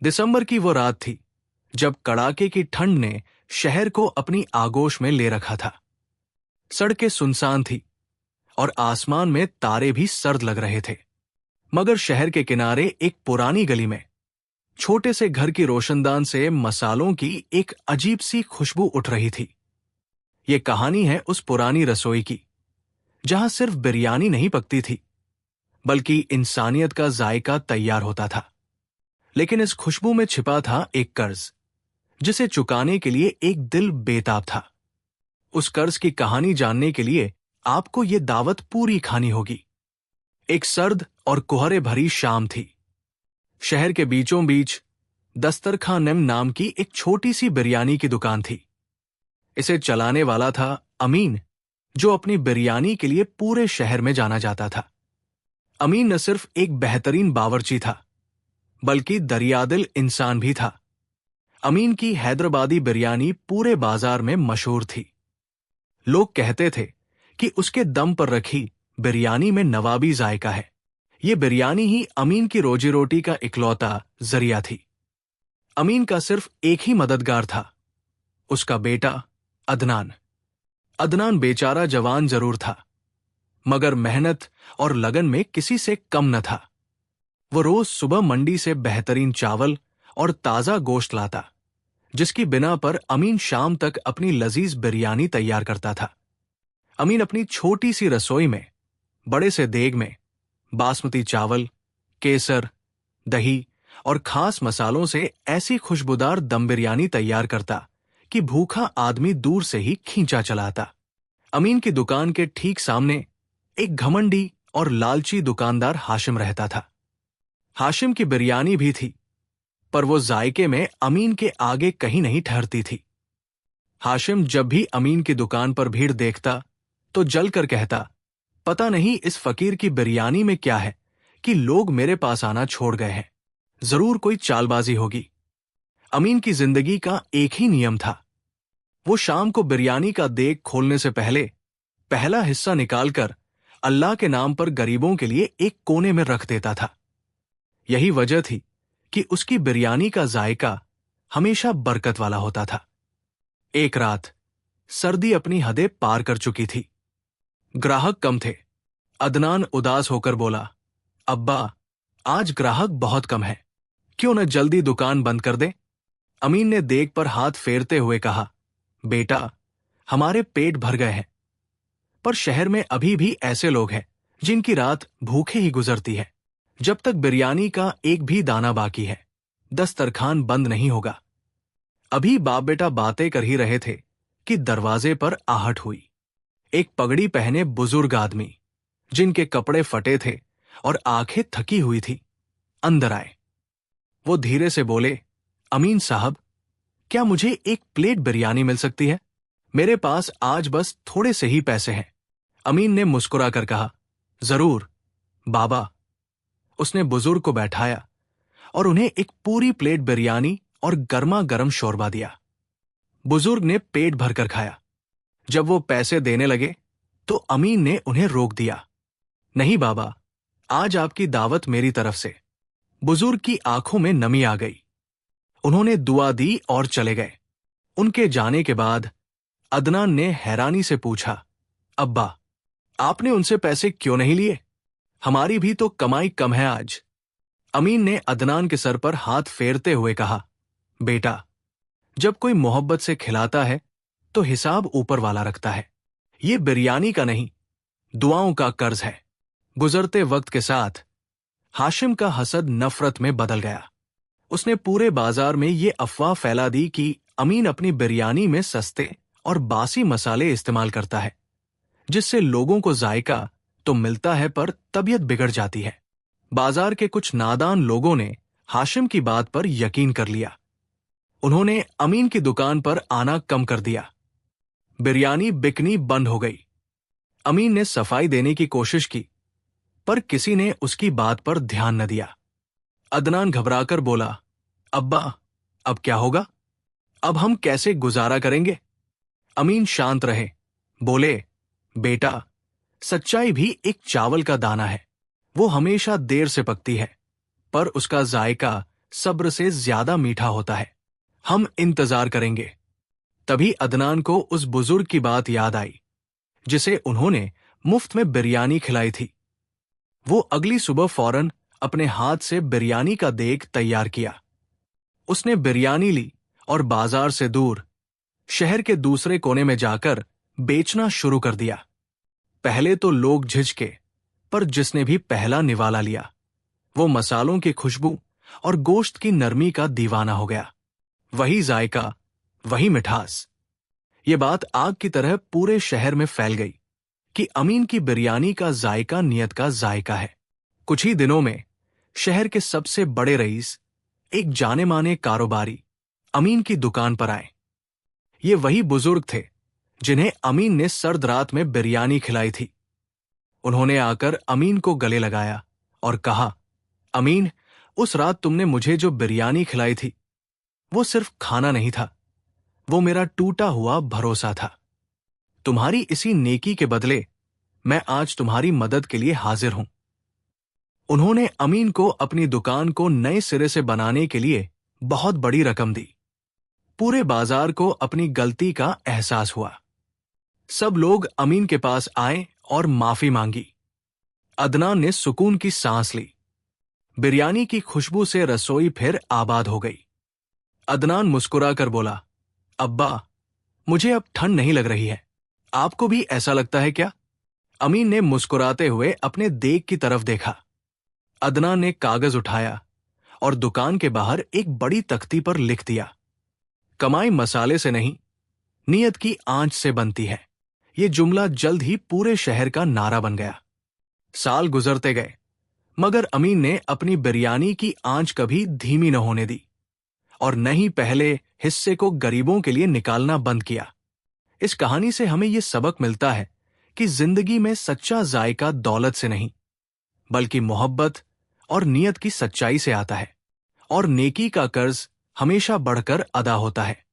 दिसंबर की वो रात थी जब कड़ाके की ठंड ने शहर को अपनी आगोश में ले रखा था। सड़कें सुनसान थी और आसमान में तारे भी सर्द लग रहे थे। मगर शहर के किनारे एक पुरानी गली में छोटे से घर की रोशनदान से मसालों की एक अजीब सी खुशबू उठ रही थी। ये कहानी है उस पुरानी रसोई की जहां सिर्फ बिरयानी नहीं पकती थी, बल्कि इंसानियत का जायका तैयार होता था। लेकिन इस खुशबू में छिपा था एक कर्ज, जिसे चुकाने के लिए एक दिल बेताब था। उस कर्ज की कहानी जानने के लिए आपको ये दावत पूरी खानी होगी। एक सर्द और कुहरे भरी शाम थी। शहर के बीचों बीच दस्तरखानम नाम की एक छोटी सी बिरयानी की दुकान थी। इसे चलाने वाला था अमीन, जो अपनी बिरयानी के लिए पूरे शहर में जाना जाता था। अमीन न सिर्फ एक बेहतरीन बावर्ची था, बल्कि दरियादिल इंसान भी था। अमीन की हैदराबादी बिरयानी पूरे बाजार में मशहूर थी। लोग कहते थे कि उसके दम पर रखी बिरयानी में नवाबी जायका है। ये बिरयानी ही अमीन की रोजी रोटी का इकलौता जरिया थी। अमीन का सिर्फ एक ही मददगार था, उसका बेटा अदनान। अदनान बेचारा जवान जरूर था, मगर मेहनत और लगन में किसी से कम न था। वो रोज सुबह मंडी से बेहतरीन चावल और ताजा गोश्त लाता, जिसकी बिना पर अमीन शाम तक अपनी लजीज बिरयानी तैयार करता था। अमीन अपनी छोटी सी रसोई में बड़े से देग में बासमती चावल, केसर, दही और खास मसालों से ऐसी खुशबूदार दम बिरयानी तैयार करता कि भूखा आदमी दूर से ही खींचा चलाता। अमीन की दुकान के ठीक सामने एक घमंडी और लालची दुकानदार हाशिम रहता था। हाशिम की बिरयानी भी थी, पर वो जायके में अमीन के आगे कहीं नहीं ठहरती थी। हाशिम जब भी अमीन की दुकान पर भीड़ देखता तो जलकर कहता, पता नहीं इस फकीर की बिरयानी में क्या है कि लोग मेरे पास आना छोड़ गए हैं। जरूर कोई चालबाजी होगी। अमीन की जिंदगी का एक ही नियम था। वो शाम को बिरयानी का देग खोलने से पहले पहला हिस्सा निकालकर अल्लाह के नाम पर गरीबों के लिए एक कोने में रख देता था। यही वजह थी कि उसकी बिरयानी का जायका हमेशा बरकत वाला होता था। एक रात सर्दी अपनी हदें पार कर चुकी थी। ग्राहक कम थे। अदनान उदास होकर बोला, अब्बा, आज ग्राहक बहुत कम है, क्यों न जल्दी दुकान बंद कर दे। अमीन ने देग पर हाथ फेरते हुए कहा, बेटा, हमारे पेट भर गए हैं, पर शहर में अभी भी ऐसे लोग हैं जिनकी रात भूखे ही गुजरती है। जब तक बिरयानी का एक भी दाना बाकी है, दस्तरखान बंद नहीं होगा। अभी बाप बेटा बातें कर ही रहे थे कि दरवाजे पर आहट हुई। एक पगड़ी पहने बुजुर्ग आदमी, जिनके कपड़े फटे थे और आंखें थकी हुई थी, अंदर आए। वो धीरे से बोले, अमीन साहब, क्या मुझे एक प्लेट बिरयानी मिल सकती है? मेरे पास आज बस थोड़े से ही पैसे हैं। अमीन ने मुस्कुराकर कहा, जरूर बाबा। उसने बुजुर्ग को बैठाया और उन्हें एक पूरी प्लेट बिरयानी और गर्मा गर्म शोरबा दिया। बुजुर्ग ने पेट भरकर खाया। जब वो पैसे देने लगे तो अमीन ने उन्हें रोक दिया। नहीं बाबा, आज आपकी दावत मेरी तरफ से। बुजुर्ग की आंखों में नमी आ गई। उन्होंने दुआ दी और चले गए। उनके जाने के बाद अदनान ने हैरानी से पूछा, अब्बा, आपने उनसे पैसे क्यों नहीं लिए? हमारी भी तो कमाई कम है आज। अमीन ने अदनान के सर पर हाथ फेरते हुए कहा, बेटा, जब कोई मोहब्बत से खिलाता है तो हिसाब ऊपर वाला रखता है। ये बिरयानी का नहीं, दुआओं का कर्ज है। गुजरते वक्त के साथ हाशिम का हसद नफरत में बदल गया। उसने पूरे बाजार में ये अफवाह फैला दी कि अमीन अपनी बिरयानी में सस्ते और बासी मसाले इस्तेमाल करता है, जिससे लोगों को जायका तो मिलता है पर तबीयत बिगड़ जाती है। बाजार के कुछ नादान लोगों ने हाशिम की बात पर यकीन कर लिया। उन्होंने अमीन की दुकान पर आना कम कर दिया। बिरयानी बिकनी बंद हो गई। अमीन ने सफाई देने की कोशिश की, पर किसी ने उसकी बात पर ध्यान न दिया। अदनान घबराकर बोला, अब्बा, अब क्या होगा? अब हम कैसे गुजारा करेंगे? अमीन शांत रहे, बोले, बेटा, सच्चाई भी एक चावल का दाना है। वो हमेशा देर से पकती है, पर उसका जायका सब्र से ज्यादा मीठा होता है। हम इंतजार करेंगे। तभी अदनान को उस बुजुर्ग की बात याद आई जिसे उन्होंने मुफ्त में बिरयानी खिलाई थी। वो अगली सुबह फौरन अपने हाथ से बिरयानी का देग तैयार किया। उसने बिरयानी ली और बाजार से दूर शहर के दूसरे कोने में जाकर बेचना शुरू कर दिया। पहले तो लोग झिझके, पर जिसने भी पहला निवाला लिया वो मसालों की खुशबू और गोश्त की नरमी का दीवाना हो गया। वही जायका, वही मिठास। ये बात आग की तरह पूरे शहर में फैल गई कि अमीन की बिरयानी का जायका नियत का जायका है। कुछ ही दिनों में शहर के सबसे बड़े रईस, एक जाने माने कारोबारी, अमीन की दुकान पर आए। ये वही बुजुर्ग थे जिन्हें अमीन ने सर्द रात में बिरयानी खिलाई थी। उन्होंने आकर अमीन को गले लगाया और कहा, अमीन, उस रात तुमने मुझे जो बिरयानी खिलाई थी वो सिर्फ खाना नहीं था, वो मेरा टूटा हुआ भरोसा था। तुम्हारी इसी नेकी के बदले मैं आज तुम्हारी मदद के लिए हाजिर हूं। उन्होंने अमीन को अपनी दुकान को नए सिरे से बनाने के लिए बहुत बड़ी रकम दी। पूरे बाजार को अपनी गलती का एहसास हुआ। सब लोग अमीन के पास आए और माफी मांगी। अदनान ने सुकून की सांस ली। बिरयानी की खुशबू से रसोई फिर आबाद हो गई। अदनान मुस्कुराकर बोला, अब्बा, मुझे अब ठंड नहीं लग रही है। आपको भी ऐसा लगता है क्या? अमीन ने मुस्कुराते हुए अपने देग की तरफ देखा। अदनान ने कागज उठाया और दुकान के बाहर एक बड़ी तख्ती पर लिख दिया, कमाई मसाले से नहीं, नियत की आंच से बनती है। ये जुमला जल्द ही पूरे शहर का नारा बन गया। साल गुजरते गए, मगर अमीन ने अपनी बिरयानी की आंच कभी धीमी न होने दी और न ही पहले हिस्से को गरीबों के लिए निकालना बंद किया। इस कहानी से हमें यह सबक मिलता है कि जिंदगी में सच्चा जायका दौलत से नहीं, बल्कि मोहब्बत और नियत की सच्चाई से आता है, और नेकी का कर्ज हमेशा बढ़कर अदा होता है।